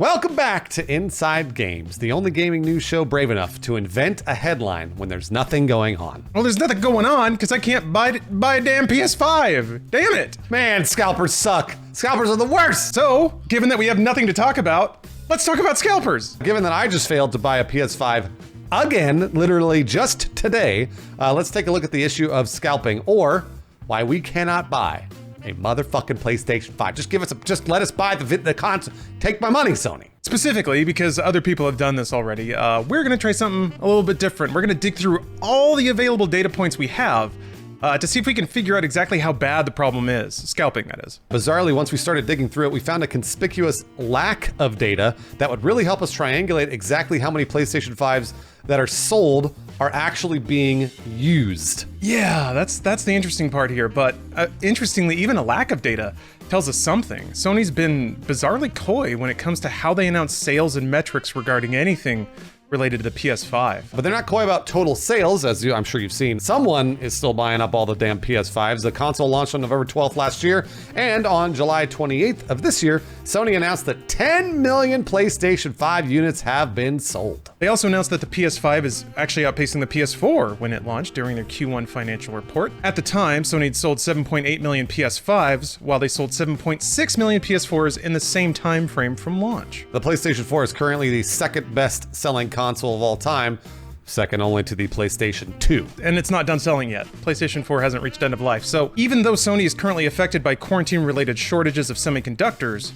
Welcome back to Inside Games, the only gaming news show brave enough to invent a headline when there's nothing going on. Well, there's nothing going on because I can't buy a damn PS5. Damn it. Man, scalpers suck. Scalpers are the worst. So, given that we have nothing to talk about, let's talk about scalpers. Given that I just failed to buy a PS5 again, literally just today, let's take a look at the issue of scalping, or why we cannot buy a motherfucking PlayStation 5. Just let us buy the console. Take my money, Sony. Specifically, because other people have done this already, we're gonna try something a little bit different. We're gonna dig through all the available data points we have to see if we can figure out exactly how bad the problem is. Scalping, that is. Bizarrely, once we started digging through it, we found a conspicuous lack of data that would really help us triangulate exactly how many PlayStation 5s that are sold are actually being used. Yeah, that's the interesting part here, but interestingly, even a lack of data tells us something. Sony's been bizarrely coy when it comes to how they announce sales and metrics regarding anything related to the PS5. But they're not coy about total sales, as I'm sure you've seen. Someone is still buying up all the damn PS5s. The console launched on November 12th last year, and on July 28th of this year, Sony announced that 10 million PlayStation 5 units have been sold. They also announced that the PS5 is actually outpacing the PS4 when it launched during their Q1 financial report. At the time, Sony had sold 7.8 million PS5s, while they sold 7.6 million PS4s in the same time frame from launch. The PlayStation 4 is currently the second best-selling console of all time, second only to the PlayStation 2. And it's not done selling yet. PlayStation 4 hasn't reached end of life. So even though Sony is currently affected by quarantine-related shortages of semiconductors,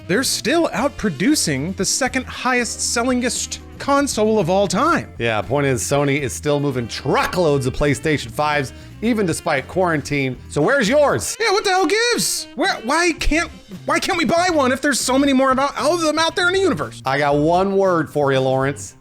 they're still outproducing the second highest sellingest console of all time. Yeah, point is Sony is still moving truckloads of PlayStation 5s, even despite quarantine. So where's yours? Yeah, what the hell gives? Why can't we buy one if there's so many more of them out there in the universe? I got one word for you, Lawrence.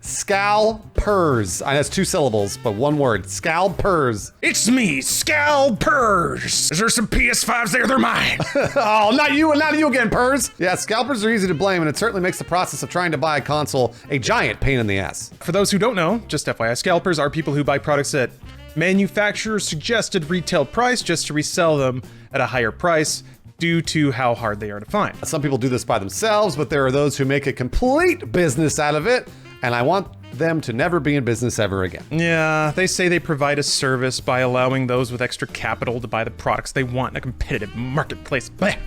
Scalpers. That's two syllables, but one word. Scalpers. It's me, Scalpers. Is there some PS5s there? They're mine. Oh, not you again, Pers. Yeah, scalpers are easy to blame, and it certainly makes the process of trying to buy a console a giant pain in the ass. For those who don't know, just FYI, scalpers are people who buy products at manufacturer's suggested retail price just to resell them at a higher price due to how hard they are to find. Some people do this by themselves, but there are those who make a complete business out of it, and I want them to never be in business ever again. Yeah, they say they provide a service by allowing those with extra capital to buy the products they want in a competitive marketplace. Following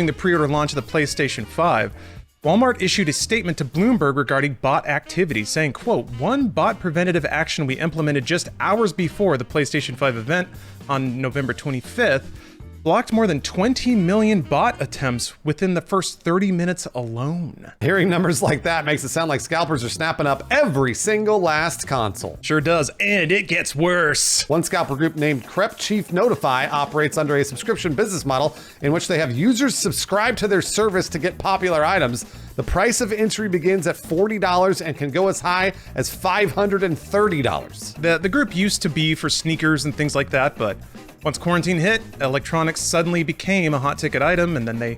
the pre-order launch of the PlayStation 5, Walmart issued a statement to Bloomberg regarding bot activity, saying, quote, "One bot preventative action we implemented just hours before the PlayStation 5 event on November 25th blocked more than 20 million bot attempts within the first 30 minutes alone." Hearing numbers like that makes it sound like scalpers are snapping up every single last console. Sure does, and it gets worse. One scalper group named Crep Chief Notify operates under a subscription business model in which they have users subscribe to their service to get popular items. The price of entry begins at $40 and can go as high as $530. The group used to be for sneakers and things like that, but once quarantine hit, electronics suddenly became a hot ticket item, and then they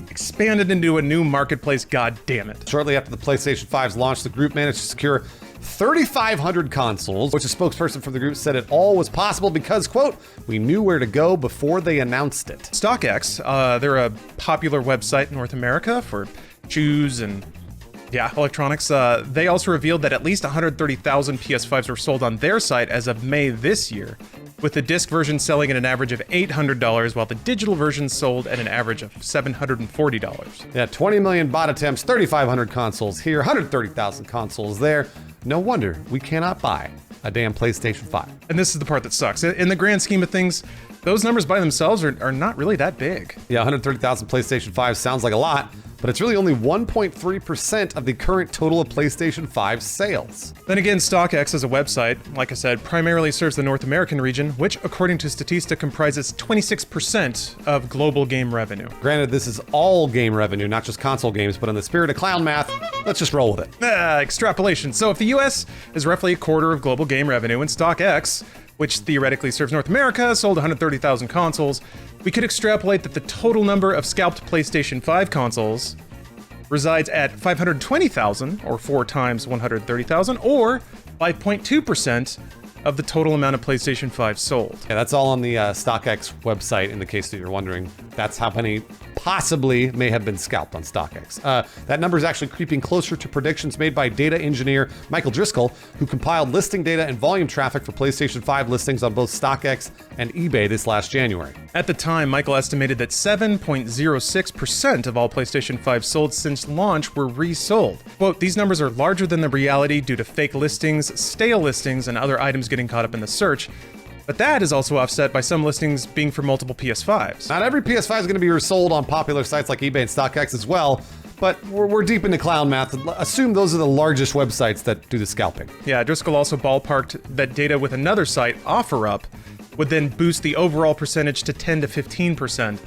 expanded into a new marketplace, god damn it. Shortly after the PlayStation 5's launch, the group managed to secure 3,500 consoles, which a spokesperson from the group said it all was possible because, quote, "we knew where to go before they announced it." StockX, they're a popular website in North America for shoes and electronics. They also revealed that at least 130,000 PS5s were sold on their site as of May this year, with the disc version selling at an average of $800, while the digital version sold at an average of $740. Yeah, 20 million bot attempts, 3,500 consoles here, 130,000 consoles there. No wonder we cannot buy a damn PlayStation 5. And this is the part that sucks. In the grand scheme of things, those numbers by themselves are not really that big. Yeah, 130,000 PlayStation 5 sounds like a lot, but it's really only 1.3% of the current total of PlayStation 5 sales. Then again, StockX as a website, like I said, primarily serves the North American region, which, according to Statista, comprises 26% of global game revenue. Granted, this is all game revenue, not just console games, but in the spirit of clown math, let's just roll with it. Extrapolation. So if the US is roughly a quarter of global game revenue, and StockX, which theoretically serves North America, sold 130,000 consoles, we could extrapolate that the total number of scalped PlayStation 5 consoles resides at 520,000, or 4 times 130,000, or 5.2% of the total amount of PlayStation 5 sold. Yeah, that's all on the StockX website, in the case that you're wondering. That's how many possibly may have been scalped on StockX. That number is actually creeping closer to predictions made by data engineer Michael Driscoll, who compiled listing data and volume traffic for PlayStation 5 listings on both StockX and eBay this last January. At the time, Michael estimated that 7.06% of all PlayStation 5 sold since launch were resold. Quote, these numbers are larger than the reality due to fake listings, stale listings, and other items getting caught up in the search. But that is also offset by some listings being for multiple PS5s. Not every PS5 is going to be resold on popular sites like eBay and StockX as well, but we're deep into clown math. Assume those are the largest websites that do the scalping. Yeah, Driscoll also ballparked that data with another site, OfferUp, would then boost the overall percentage to 10 to 15%.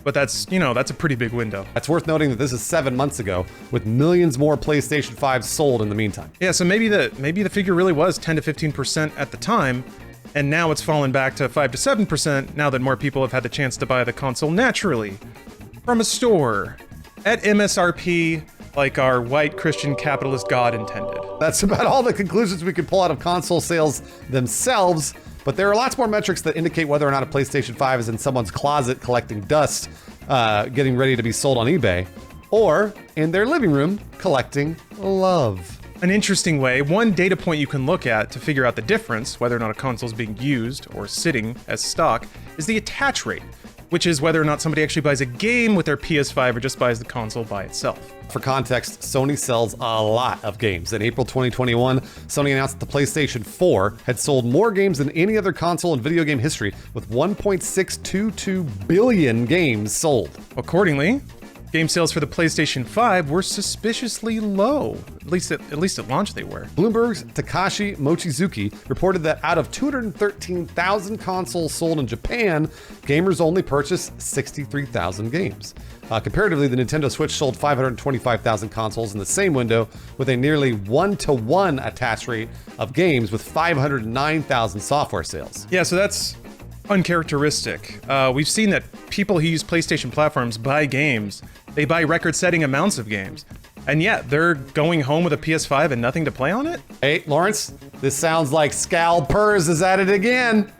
But that's, that's a pretty big window. It's worth noting that this is 7 months ago, with millions more PlayStation 5s sold in the meantime. Yeah, so maybe the figure really was 10 to 15% at the time, and now it's fallen back to 5 to 7% now that more people have had the chance to buy the console naturally from a store at MSRP, like our white Christian capitalist God intended. That's about all the conclusions we can pull out of console sales themselves, but there are lots more metrics that indicate whether or not a PlayStation 5 is in someone's closet collecting dust, getting ready to be sold on eBay, or in their living room collecting love. An interesting way, one data point you can look at to figure out the difference, whether or not a console is being used or sitting as stock, is the attach rate, which is whether or not somebody actually buys a game with their PS5 or just buys the console by itself. For context, Sony sells a lot of games. In April 2021, Sony announced that the PlayStation 4 had sold more games than any other console in video game history, with 1.622 billion games sold. Accordingly, game sales for the PlayStation 5 were suspiciously low. At least at launch they were. Bloomberg's Takashi Mochizuki reported that out of 213,000 consoles sold in Japan, gamers only purchased 63,000 games. Comparatively, the Nintendo Switch sold 525,000 consoles in the same window, with a nearly 1-to-1 attach rate of games with 509,000 software sales. Yeah, so that's uncharacteristic. We've seen that people who use PlayStation platforms buy games. They buy record-setting amounts of games. And yet, they're going home with a PS5 and nothing to play on it? Hey, Lawrence, this sounds like SCAL PERS is at it again.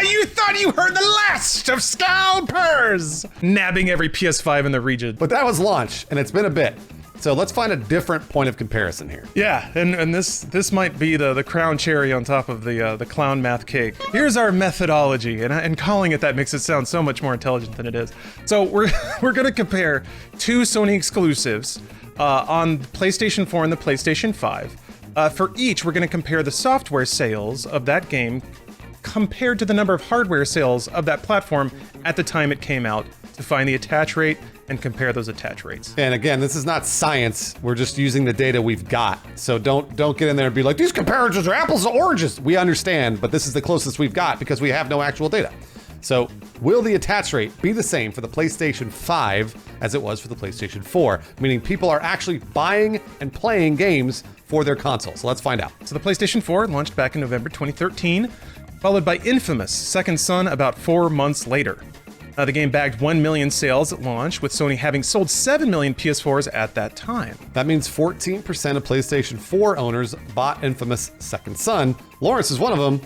You thought you heard the last of Scalpers! Nabbing every PS5 in the region. But that was launch, and it's been a bit. So let's find a different point of comparison here. Yeah, and this might be the crown cherry on top of the clown math cake. Here's our methodology, and calling it that makes it sound so much more intelligent than it is. So we're gonna compare two Sony exclusives on PlayStation 4 and the PlayStation 5. For each, we're gonna compare the software sales of that game compared to the number of hardware sales of that platform at the time it came out to find the attach rate and compare those attach rates. And again, this is not science. We're just using the data we've got. So don't get in there and be like, these comparisons are apples to oranges. We understand, but this is the closest we've got because we have no actual data. So will the attach rate be the same for the PlayStation 5 as it was for the PlayStation 4? Meaning people are actually buying and playing games for their console. So let's find out. So the PlayStation 4 launched back in November 2013, followed by Infamous Second Son about 4 months later. The game bagged 1 million sales at launch, with Sony having sold 7 million PS4s at that time. That means 14% of PlayStation 4 owners bought Infamous Second Son. Lawrence is one of them,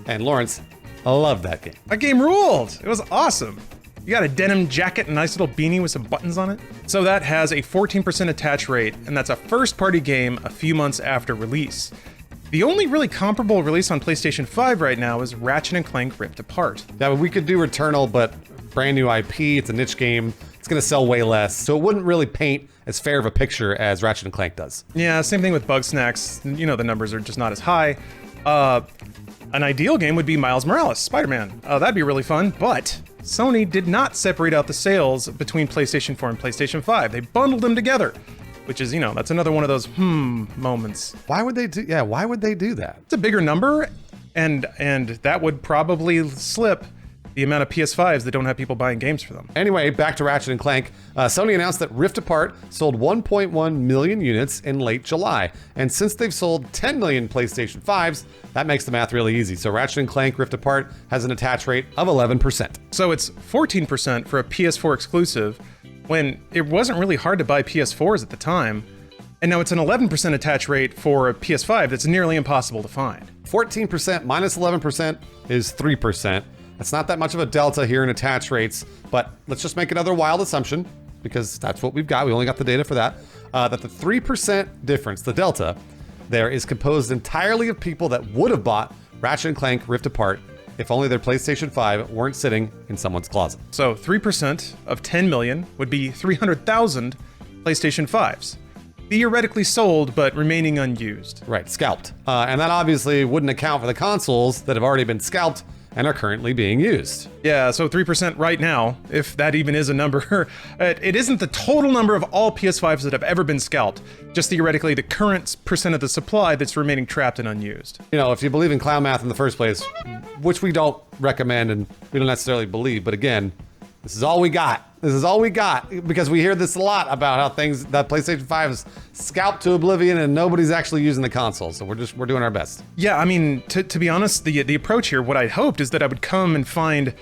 and Lawrence loved that game. That game ruled! It was awesome. You got a denim jacket and a nice little beanie with some buttons on it. So that has a 14% attach rate, and that's a first-party game a few months after release. The only really comparable release on PlayStation 5 right now is Ratchet & Clank Ripped Apart. Yeah, we could do Returnal, but brand new IP, it's a niche game, it's gonna sell way less, so it wouldn't really paint as fair of a picture as Ratchet & Clank does. Yeah, same thing with Bugsnax. The numbers are just not as high. An ideal game would be Miles Morales, Spider-Man. That'd be really fun, but Sony did not separate out the sales between PlayStation 4 and PlayStation 5. They bundled them together, which is, that's another one of those moments. Why would they do that? It's a bigger number, and that would probably slip the amount of PS5s that don't have people buying games for them. Anyway, back to Ratchet & Clank. Sony announced that Rift Apart sold 1.1 million units in late July. And since they've sold 10 million PlayStation 5s, that makes the math really easy. So Ratchet & Clank Rift Apart has an attach rate of 11%. So it's 14% for a PS4 exclusive, when it wasn't really hard to buy PS4s at the time. And now it's an 11% attach rate for a PS5 that's nearly impossible to find. 14% minus 11% is 3%. That's not that much of a delta here in attach rates, but let's just make another wild assumption, because that's what we've got. We only got the data for that. That the 3% difference, the delta, there is composed entirely of people that would have bought Ratchet & Clank Rift Apart if only their PlayStation 5 weren't sitting in someone's closet. So 3% of 10 million would be 300,000 PlayStation 5s. Theoretically sold, but remaining unused. Right, scalped. And that obviously wouldn't account for the consoles that have already been scalped and are currently being used. Yeah, so 3% right now, if that even is a number, it isn't the total number of all PS5s that have ever been scalped, just theoretically the current percent of the supply that's remaining trapped and unused. You know, if you believe in clown math in the first place, which we don't recommend and we don't necessarily believe, but again, this is all we got. This is all we got, because we hear this a lot about how that PlayStation 5 is scalped to oblivion and nobody's actually using the console. So we're doing our best. Yeah, I mean, to be honest, the approach here, what I hoped is that I would come and find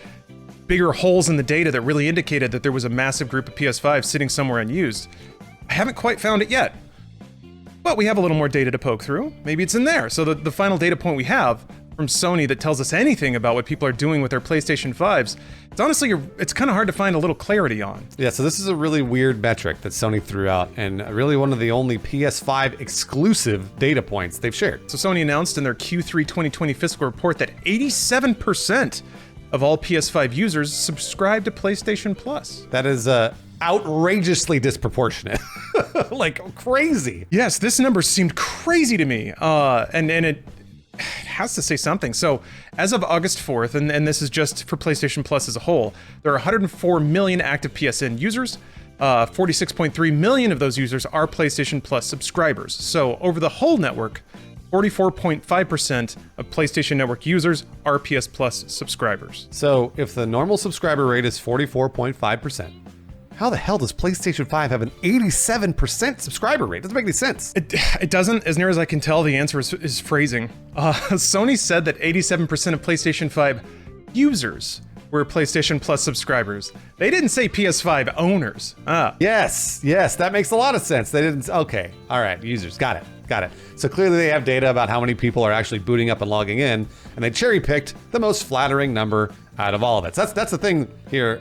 bigger holes in the data that really indicated that there was a massive group of PS5 sitting somewhere unused. I haven't quite found it yet, but we have a little more data to poke through. Maybe it's in there. So the final data point we have from Sony that tells us anything about what people are doing with their PlayStation 5s, it's honestly, it's kind of hard to find a little clarity on. Yeah, so this is a really weird metric that Sony threw out, and really one of the only PS5 exclusive data points they've shared. So Sony announced in their Q3 2020 fiscal report that 87% of all PS5 users subscribe to PlayStation Plus. That is outrageously disproportionate. Like crazy. Yes, this number seemed crazy to me. And it has to say something. So as of August 4th, and this is just for PlayStation Plus as a whole, there are 104 million active PSN users. 46.3 million of those users are PlayStation Plus subscribers. So over the whole network, 44.5% of PlayStation Network users are PS Plus subscribers. So if the normal subscriber rate is 44.5%, how the hell does PlayStation 5 have an 87% subscriber rate? Doesn't make any sense. It doesn't, as near as I can tell. The answer is phrasing. Sony said that 87% of PlayStation 5 users were PlayStation Plus subscribers. They didn't say PS5 owners. Yes, that makes a lot of sense. They didn't, okay, all right, users, got it. So clearly they have data about how many people are actually booting up and logging in, and they cherry-picked the most flattering number out of all of it. So that's the thing here.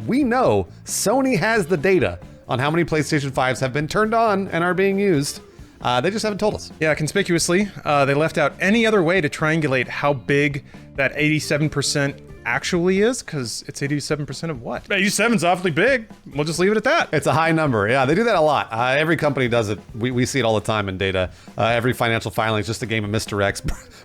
We know Sony has the data on how many PlayStation 5s have been turned on and are being used. They just haven't told us. Yeah, conspicuously, they left out any other way to triangulate how big that 87% actually is, because it's 87% of what? 87's awfully big. We'll just leave it at that. It's a high number. Yeah, they do that a lot. Every company does it. We see it all the time in data. Every financial filing is just a game of Mr. X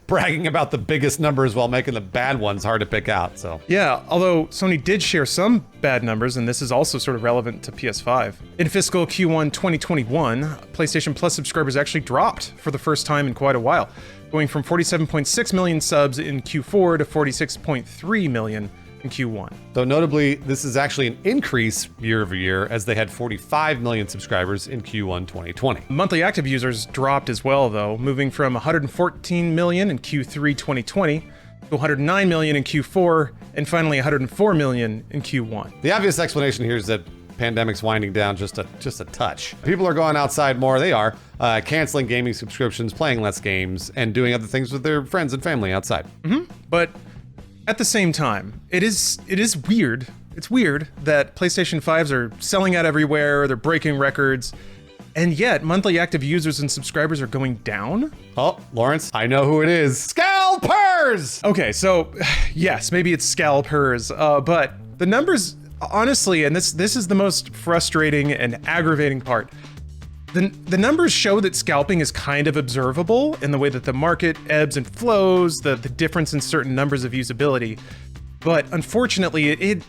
bragging about the biggest numbers while making the bad ones hard to pick out. So yeah, although Sony did share some bad numbers, and this is also sort of relevant to PS5. In fiscal Q1 2021, PlayStation Plus subscribers actually dropped for the first time in quite a while, going from 47.6 million subs in Q4 to 46.3 million in Q1. Though notably, this is actually an increase year over year, as they had 45 million subscribers in Q1 2020. Monthly active users dropped as well, though, moving from 114 million in Q3 2020 to 109 million in Q4, and finally 104 million in Q1. The obvious explanation here is that pandemic's winding down just a touch. People are going outside more. They are canceling gaming subscriptions, playing less games, and doing other things with their friends and family outside. But at the same time, it is weird. It's weird that PlayStation 5s are selling out everywhere. They're breaking records. And yet, monthly active users and subscribers are going down? Oh, Lawrence, I know who it is. Scalpers! Okay, so yes, maybe it's Scalpers, but the numbers, honestly, and this is the most frustrating and aggravating part, the numbers show that scalping is kind of observable in the way that the market ebbs and flows, the difference in certain numbers of usability, but unfortunately,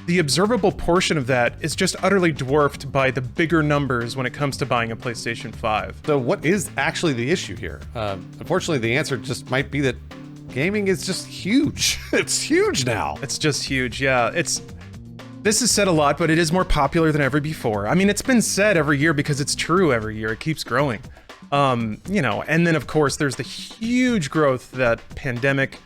the observable portion of that is just utterly dwarfed by the bigger numbers when it comes to buying a PlayStation 5. So what is actually the issue here? Unfortunately, the answer just might be that gaming is just huge. It's huge now. It's just huge, yeah. This is said a lot, but it is more popular than ever before. I mean, it's been said every year because it's true every year. It keeps growing. And then of course there's the huge growth that pandemic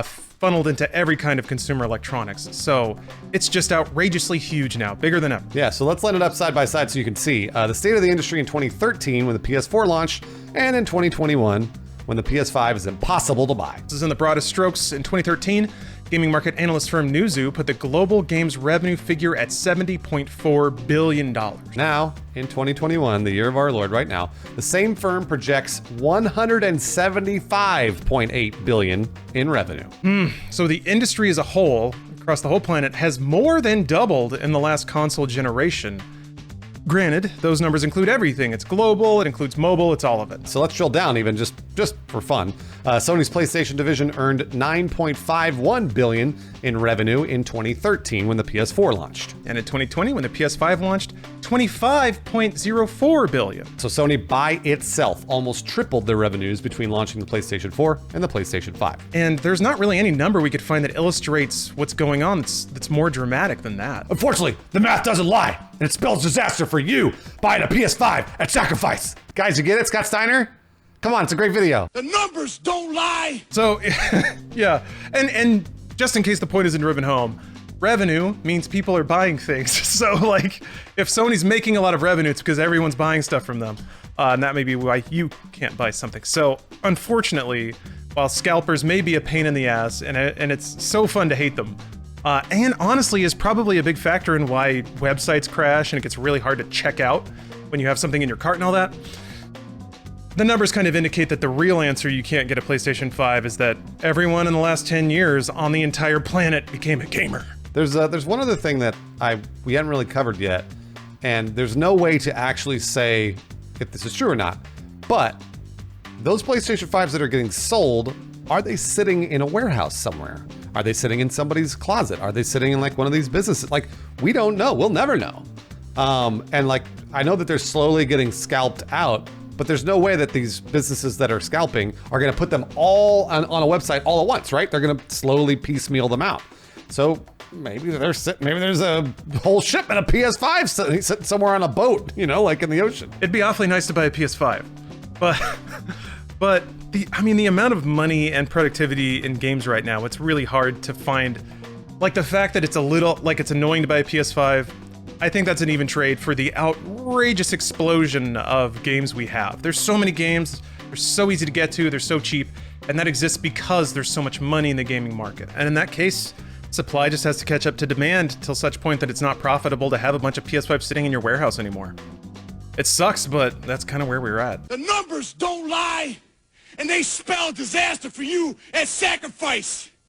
funneled into every kind of consumer electronics. So it's just outrageously huge now, bigger than ever. Yeah, so let's line it up side by side so you can see the state of the industry in 2013 when the PS4 launched, and in 2021 when the PS5 is impossible to buy. This is in the broadest strokes. In 2013, Gaming market analyst firm Newzoo put the global games revenue figure at $70.4 billion. Now, in 2021, the year of our Lord right now, the same firm projects $175.8 billion in revenue. So the industry as a whole, across the whole planet, has more than doubled in the last console generation. Granted, those numbers include everything. It's global, it includes mobile, it's all of it. So let's drill down even just for fun. Sony's PlayStation division earned $9.51 billion in revenue in 2013 when the PS4 launched. And in 2020, when the PS5 launched, $25.04 billion. So Sony by itself almost tripled their revenues between launching the PlayStation 4 and the PlayStation 5. And there's not really any number we could find that illustrates what's going on that's more dramatic than that. Unfortunately, the math doesn't lie, and it spells disaster for you buying a PS5 at sacrifice. Guys, you get it, Scott Steiner? Come on, it's a great video. The numbers don't lie. So, yeah, and just in case the point isn't driven home, revenue means people are buying things. So, like, if Sony's making a lot of revenue, it's because everyone's buying stuff from them. And that may be why you can't buy something. So, unfortunately, while scalpers may be a pain in the ass, and it's so fun to hate them, and honestly is probably a big factor in why websites crash and it gets really hard to check out when you have something in your cart and all that, the numbers kind of indicate that the real answer you can't get a PlayStation 5 is that everyone in the last 10 years on the entire planet became a gamer. There's one other thing that we haven't really covered yet, and there's no way to actually say if this is true or not, but those PlayStation 5s that are getting sold, are they sitting in a warehouse somewhere? Are they sitting in somebody's closet? Are they sitting in like one of these businesses? Like, we don't know. We'll never know. And like, I know that they're slowly getting scalped out, but there's no way that these businesses that are scalping are going to put them all on a website all at once, right? They're going to slowly piecemeal them out. So maybe there's a whole shipment of PS5 sitting somewhere on a boat, you know, like in the ocean. It'd be awfully nice to buy a PS5, but the amount of money and productivity in games right now, it's really hard to find. Like the fact that it's it's annoying to buy a PS5, I think that's an even trade for the outrageous explosion of games we have. There's so many games, they're so easy to get to, they're so cheap, and that exists because there's so much money in the gaming market. And in that case, supply just has to catch up to demand till such point that it's not profitable to have a bunch of PS5 sitting in your warehouse anymore. It sucks, but that's kind of where we're at. The numbers don't lie, and they spell disaster for you at sacrifice.